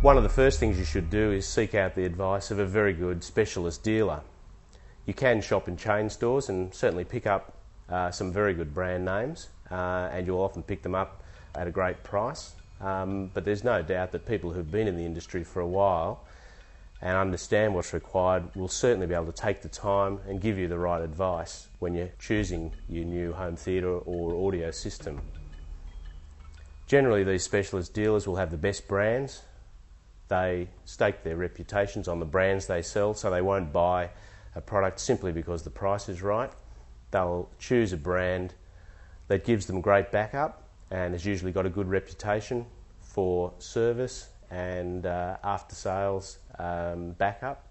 One of the first things you should do is seek out the advice of a very good specialist dealer. You can shop in chain stores and certainly pick up some very good brand names, and you'll often pick them up at a great price. But there's no doubt that people who've been in the industry for a while and understand what's required will certainly be able to take the time and give you the right advice when you're choosing your new home theatre or audio system. Generally, these specialist dealers will have the best brands. They stake their reputations on the brands they sell, so they won't buy a product simply because the price is right. They'll choose a brand that gives them great backup and has usually got a good reputation for service and after-sales backup.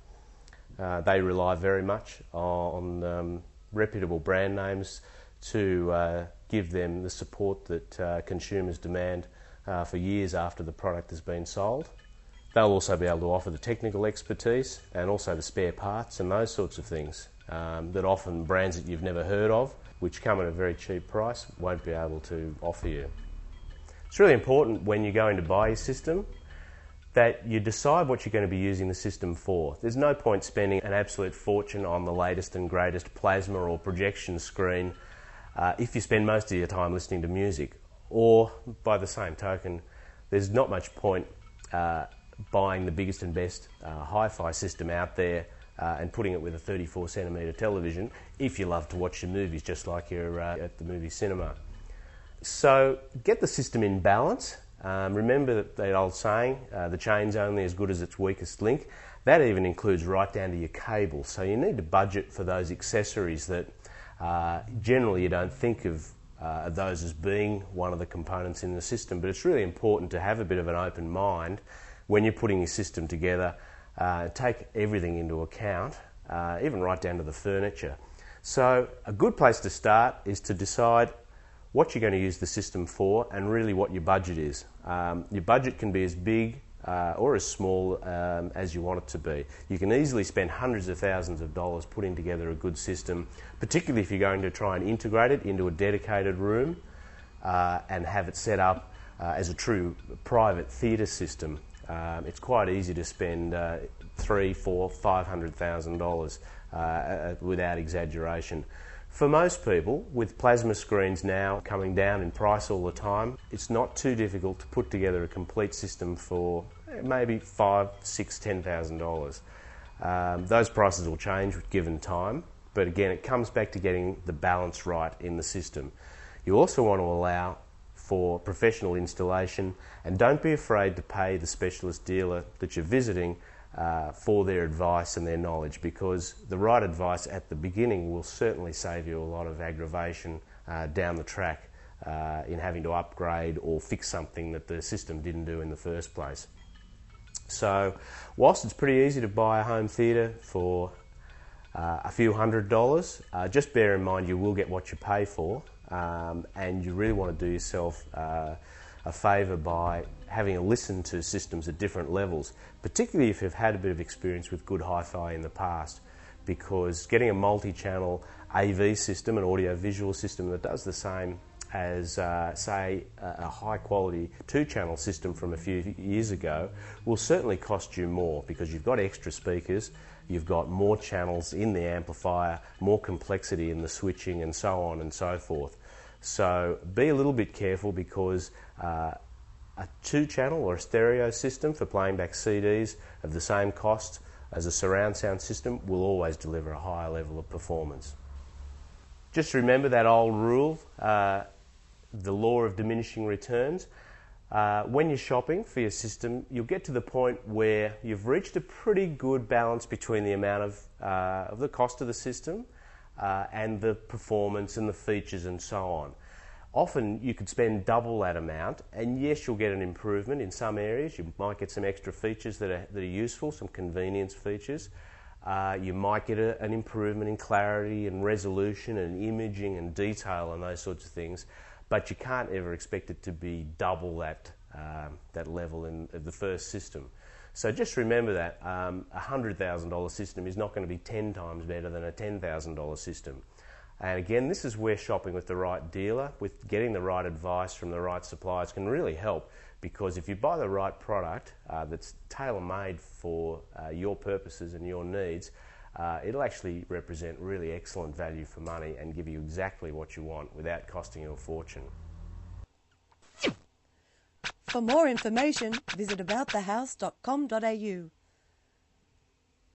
They rely very much on reputable brand names to give them the support that consumers demand for years after the product has been sold. They'll also be able to offer the technical expertise and also the spare parts and those sorts of things that often brands that you've never heard of, which come at a very cheap price, won't be able to offer you. It's really important when you're going to buy your system that you decide what you're going to be using the system for. There's no point spending an absolute fortune on the latest and greatest plasma or projection screen if you spend most of your time listening to music. Or, by the same token, there's not much point buying the biggest and best hi-fi system out there and putting it with a 34cm television if you love to watch your movies just like you're at the movie cinema. So get the system in balance. Remember that old saying, the chain's only as good as its weakest link. That even includes right down to your cable. So you need to budget for those accessories that generally you don't think of those as being one of the components in the system, but it's really important to have a bit of an open mind when you're putting your system together. Take everything into account, even right down to the furniture. So a good place to start is to decide what you're going to use the system for and really what your budget is. Your budget can be as big or as small as you want it to be. You can easily spend hundreds of thousands of dollars putting together a good system, particularly if you're going to try and integrate it into a dedicated room and have it set up as a true private theatre system. It's quite easy to spend $300,000, $400,000, $500,000 without exaggeration. For most people, with plasma screens now coming down in price all the time, it's not too difficult to put together a complete system for maybe $5,000, $6,000, $10,000. Those prices will change with given time, but again, it comes back to getting the balance right in the system. You also want to allow for professional installation, and don't be afraid to pay the specialist dealer that you're visiting for their advice and their knowledge, because the right advice at the beginning will certainly save you a lot of aggravation down the track in having to upgrade or fix something that the system didn't do in the first place. So whilst it's pretty easy to buy a home theatre for a few $100s, just bear in mind you will get what you pay for, and you really want to do yourself a favour by having a listen to systems at different levels, particularly if you've had a bit of experience with good hi-fi in the past, because getting a multi-channel AV system, an audio-visual system that does the same as, say, a high-quality two-channel system from a few years ago will certainly cost you more, because you've got extra speakers, you've got more channels in the amplifier, more complexity in the switching, and so on and so forth. So be a little bit careful, because a two-channel or a stereo system for playing back CDs of the same cost as a surround sound system will always deliver a higher level of performance. Just remember that old rule, the law of diminishing returns. When you're shopping for your system, you'll get to the point where you've reached a pretty good balance between the amount of the cost of the system and the performance and the features and so on. Often you could spend double that amount, and yes, you'll get an improvement in some areas. You might get some extra features that are useful, some convenience features. You might get an improvement in clarity and resolution and imaging and detail and those sorts of things, but you can't ever expect it to be double that level of the first system. So just remember that a $100,000 system is not going to be 10 times better than a $10,000 system. And again, this is where shopping with the right dealer, with getting the right advice from the right suppliers can really help, because if you buy the right product that's tailor-made for your purposes and your needs, it'll actually represent really excellent value for money and give you exactly what you want without costing you a fortune. For more information, visit aboutthehouse.com.au.